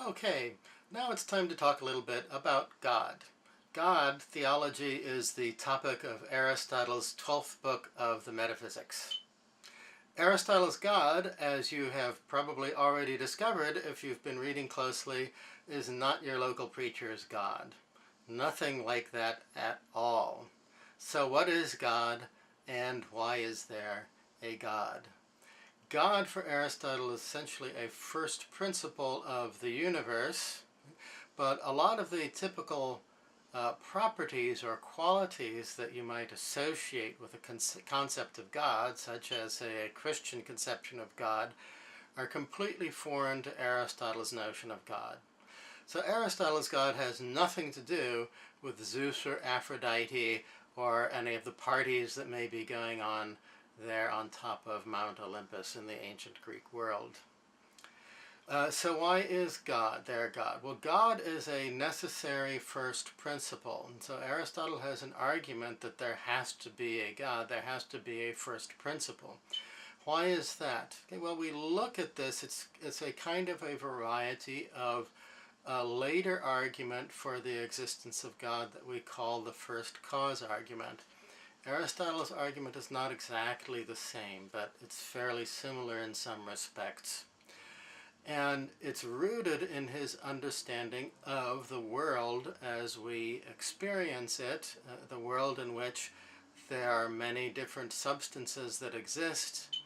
Okay, now it's time to talk a little bit about God. God, theology, is the topic of Aristotle's 12th book of the Metaphysics. Aristotle's God, as you have probably already discovered if you've been reading closely, is not your local preacher's God. Nothing like that at all. So what is God, and why is there a God? God for Aristotle is essentially a first principle of the universe, but a lot of the typical properties or qualities that you might associate with a concept of God, such as, say, a Christian conception of God, are completely foreign to Aristotle's notion of God. So Aristotle's God has nothing to do with Zeus or Aphrodite or any of the parties that may be going on there on top of Mount Olympus in the ancient Greek world. So why is God their God? Well, God is a necessary first principle. And so Aristotle has an argument that there has to be a God, there has to be a first principle. Why is that? Okay, well, we look at this, it's a kind of a variety of a later argument for the existence of God that we call the first cause argument. Aristotle's argument is not exactly the same, but it's fairly similar in some respects. And it's rooted in his understanding of the world as we experience it, the world in which there are many different substances that exist.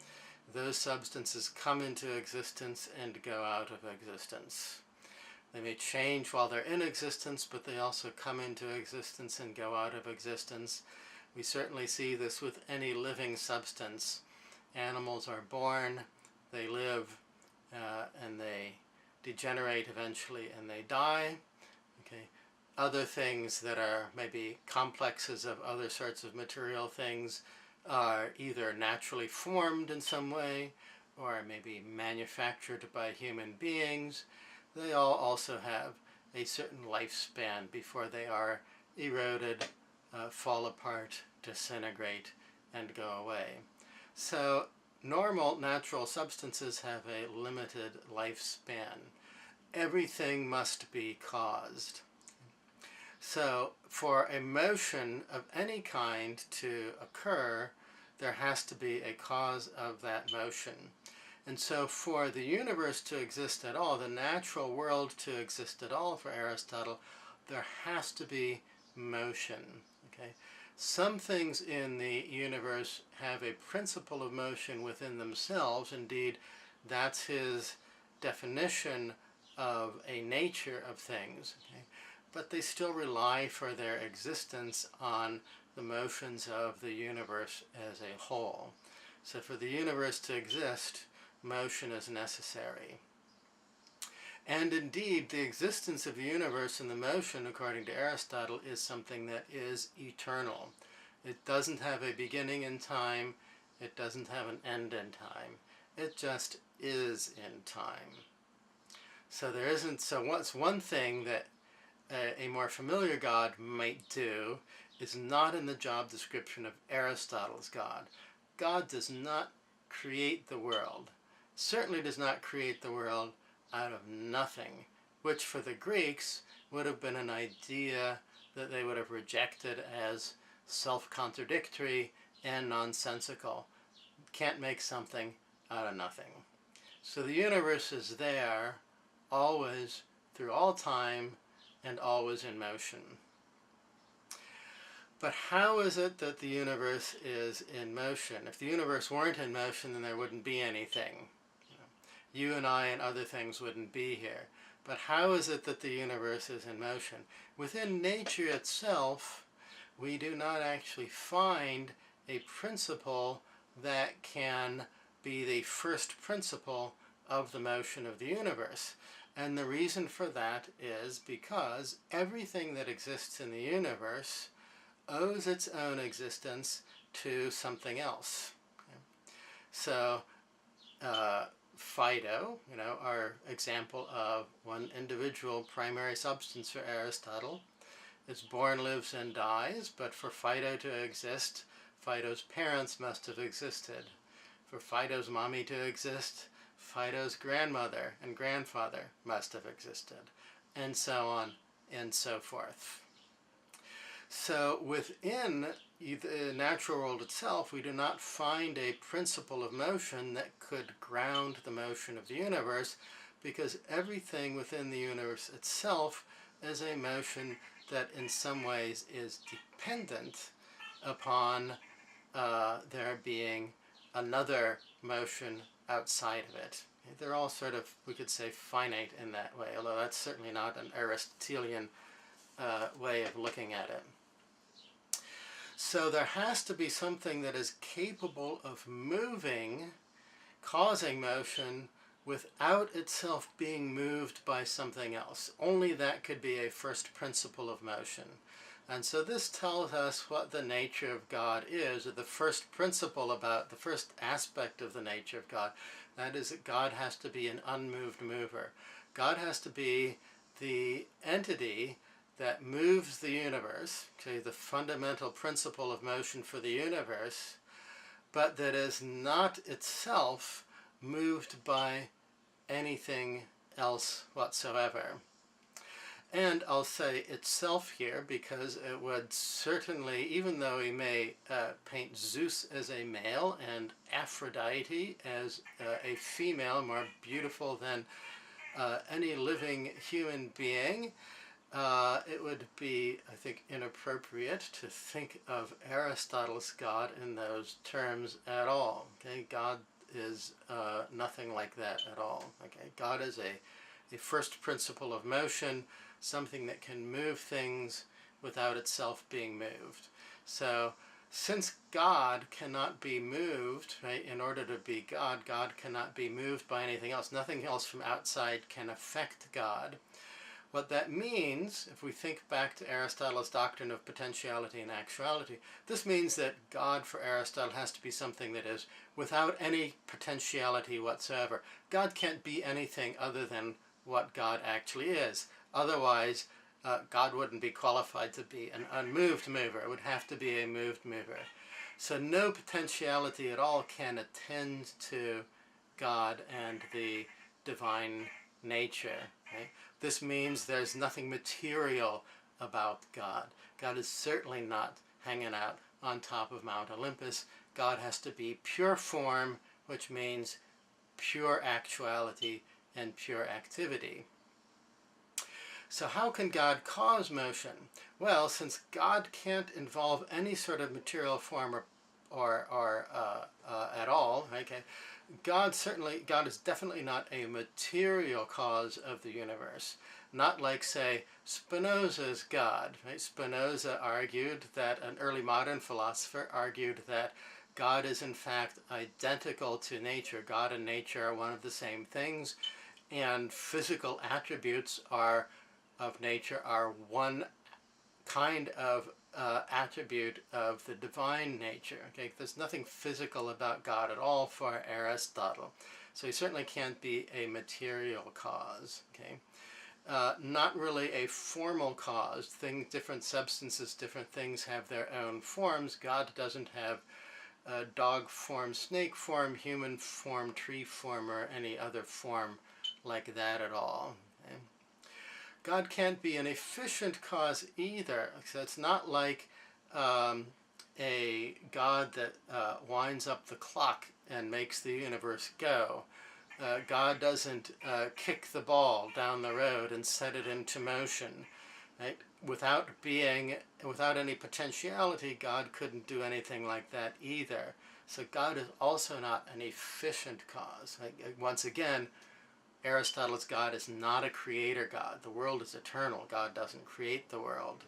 Those substances come into existence and go out of existence. They may change while they're in existence, but they also come into existence and go out of existence. We certainly see this with any living substance. Animals are born, they live, and they degenerate eventually and they die. Okay. Other things that are maybe complexes of other sorts of material things are either naturally formed in some way or maybe manufactured by human beings. They all also have a certain lifespan before they are eroded, fall apart, disintegrate, and go away. So normal natural substances have a limited lifespan. Everything must be caused. So for a motion of any kind to occur, there has to be a cause of that motion. And so for the universe to exist at all, the natural world to exist at all for Aristotle, there has to be motion. Okay? Some things in the universe have a principle of motion within themselves. Indeed, that's his definition of a nature of things. Okay? But they still rely for their existence on the motions of the universe as a whole. So for the universe to exist, motion is necessary. And indeed, the existence of the universe and the motion, according to Aristotle, is something that is eternal. It doesn't have a beginning in time. It doesn't have an end in time. It just is in time. So there isn't, so what's one thing that a more familiar God might do is not in the job description of Aristotle's God. God does not create the world. Certainly does not create the world out of nothing, which for the Greeks would have been an idea that they would have rejected as self-contradictory and nonsensical. Can't make something out of nothing. So the universe is there, always, through all time, and always in motion. But how is it that the universe is in motion? If the universe weren't in motion, then there wouldn't be anything. You and I and other things wouldn't be here. But how is it that the universe is in motion? Within nature itself, we do not actually find a principle that can be the first principle of the motion of the universe. And the reason for that is because everything that exists in the universe owes its own existence to something else. Okay? So, Phyto, our example of one individual primary substance for Aristotle, is born, lives, and dies, but for Phyto to exist, Phyto's parents must have existed. For Phyto's mommy to exist, Fido's grandmother and grandfather must have existed, and so on and so forth. So within the natural world itself, we do not find a principle of motion that could ground the motion of the universe, because everything within the universe itself is a motion that in some ways is dependent upon there being another motion outside of it. They're all sort of, we could say, finite in that way, although that's certainly not an Aristotelian way of looking at it. So there has to be something that is capable of moving, causing motion, without itself being moved by something else. Only that could be a first principle of motion. And so this tells us what the nature of God is, or the first principle about, the first aspect of the nature of God. That is that God has to be an unmoved mover. God has to be the entity that moves the universe, okay, the fundamental principle of motion for the universe, but that is not itself moved by anything else whatsoever. And I'll say itself here because it would certainly, even though we may paint Zeus as a male and Aphrodite as a female, more beautiful than any living human being, it would be, I think, inappropriate to think of Aristotle's God in those terms at all. Okay, God is nothing like that at all. Okay, God is a first principle of motion, something that can move things without itself being moved. So, since God cannot be moved, right, in order to be God, God cannot be moved by anything else. Nothing else from outside can affect God. What that means, if we think back to Aristotle's doctrine of potentiality and actuality, this means that God for Aristotle has to be something that is without any potentiality whatsoever. God can't be anything other than what God actually is. Otherwise, God wouldn't be qualified to be an unmoved mover. It would have to be a moved mover. So no potentiality at all can attend to God and the divine nature. Right? This means there's nothing material about God. God is certainly not hanging out on top of Mount Olympus. God has to be pure form, which means pure actuality and pure activity. So how can God cause motion? Well, since God can't involve any sort of material form or at all, okay, God is definitely not a material cause of the universe. Not like, say, Spinoza's God. Right? Spinoza argued that, an early modern philosopher argued that God is in fact identical to nature. God and nature are one of the same things, and physical attributes of nature are one kind of attribute of the divine nature. Okay, there's nothing physical about God at all for Aristotle, so he certainly can't be a material cause. Okay, not really a formal cause. Different substances, different things have their own forms. God doesn't have dog form, snake form, human form, tree form, or any other form like that at all. Okay? God can't be an efficient cause either. So it's not like a God that winds up the clock and makes the universe go. God doesn't kick the ball down the road and set it into motion. Right? Without any potentiality, God couldn't do anything like that either. So God is also not an efficient cause. Once again, Aristotle's God is not a creator God. The world is eternal. God doesn't create the world.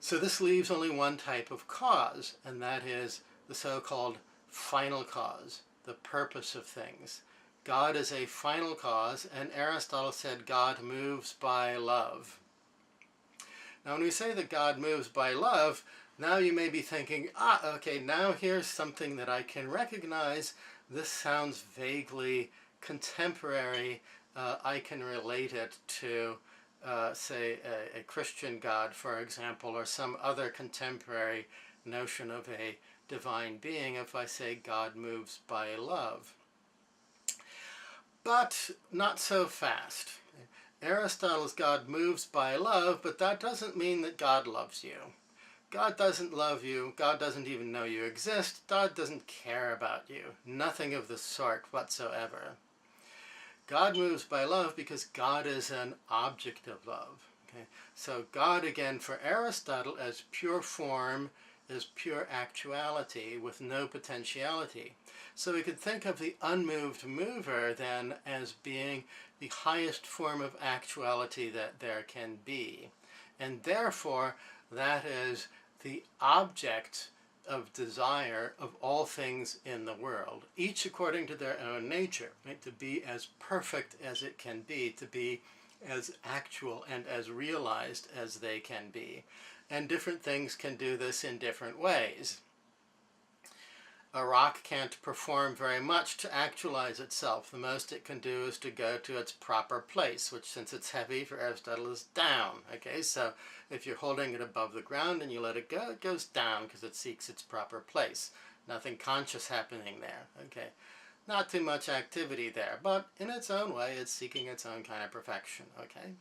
So this leaves only one type of cause, and that is the so-called final cause, the purpose of things. God is a final cause, and Aristotle said God moves by love. Now when we say that God moves by love, now you may be thinking, okay, now here's something that I can recognize. This sounds vaguely contemporary. I can relate it to, say, a Christian God, for example, or some other contemporary notion of a divine being if I say God moves by love. but not so fast. Aristotle's God moves by love, but that doesn't mean that God loves you. God doesn't love you. God doesn't even know you exist. God doesn't care about you. Nothing of the sort whatsoever. God moves by love because God is an object of love. Okay? So God, again, for Aristotle, as pure form, is pure actuality with no potentiality. So we could think of the unmoved mover then as being the highest form of actuality that there can be. And therefore, that is the object of desire of all things in the world, each according to their own nature, right? To be as perfect as it can be, to be as actual and as realized as they can be. And different things can do this in different ways. A rock can't perform very much to actualize itself. The most it can do is to go to its proper place, which, since it's heavy, for Aristotle, is down. Okay, so if you're holding it above the ground and you let it goes down because it seeks its proper place. Nothing conscious happening there. Okay, not too much activity there, but in its own way, it's seeking its own kind of perfection. Okay.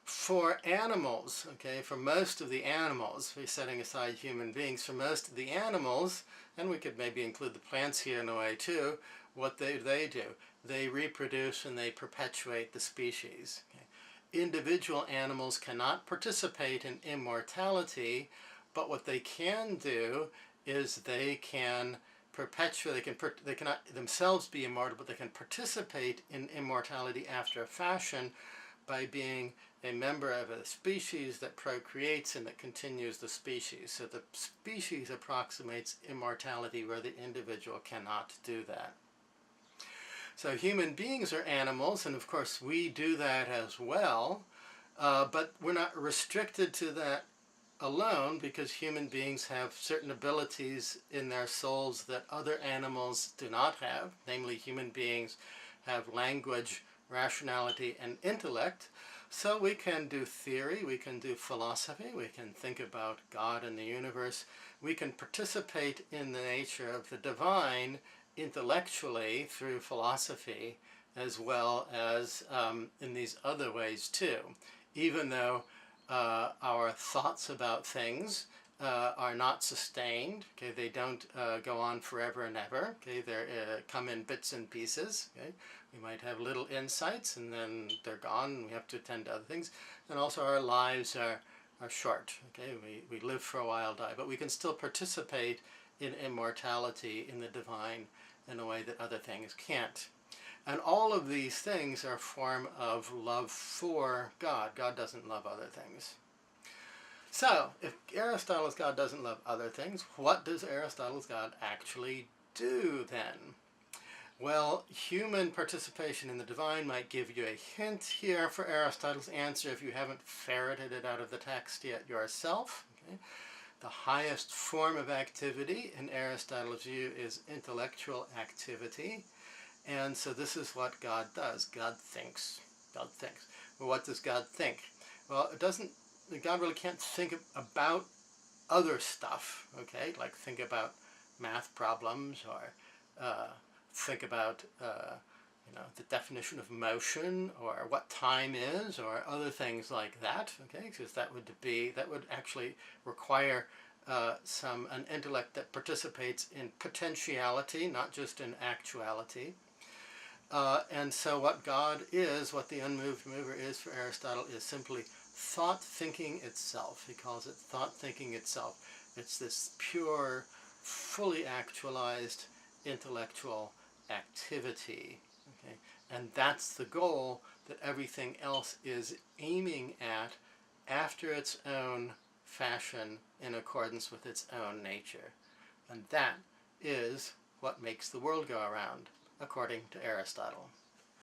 For animals, okay, for most of the animals, we're setting aside human beings, for most of the animals, and we could maybe include the plants here in a way too, what they do. They reproduce and they perpetuate the species. Okay. Individual animals cannot participate in immortality, but what they can do is they can perpetuate, they cannot themselves be immortal, but they can participate in immortality after a fashion by being a member of a species that procreates and that continues the species. So the species approximates immortality where the individual cannot do that. So human beings are animals, and of course we do that as well, but we're not restricted to that alone, because human beings have certain abilities in their souls that other animals do not have. Namely, human beings have language, rationality, and intellect. So we can do theory, we can do philosophy, we can think about God and the universe, we can participate in the nature of the divine intellectually through philosophy, as well as in these other ways too. Even though our thoughts about things are not sustained, okay, they don't go on forever and ever, okay, they come in bits and pieces, okay. We might have little insights and then they're gone and we have to attend to other things. And also our lives are short, okay, we live for a while, die, but we can still participate in immortality, in the divine, in a way that other things can't. And all of these things are a form of love for God. God doesn't love other things. So, if Aristotle's God doesn't love other things, what does Aristotle's God actually do then? Well, human participation in the divine might give you a hint here for Aristotle's answer if you haven't ferreted it out of the text yet yourself. Okay? The highest form of activity in Aristotle's view is intellectual activity. And so this is what God does. God thinks. God thinks. Well, what does God think? Well, God really can't think about other stuff, okay? Like think about math problems, or think about the definition of motion, or what time is, or other things like that, okay? Because that would actually require an intellect that participates in potentiality, not just in actuality. And so what God is, what the unmoved mover is for Aristotle, is simply thought thinking itself. He calls it thought thinking itself. It's this pure, fully actualized intellectual activity. Okay? And that's the goal that everything else is aiming at after its own fashion, in accordance with its own nature. And that is what makes the world go around, according to Aristotle.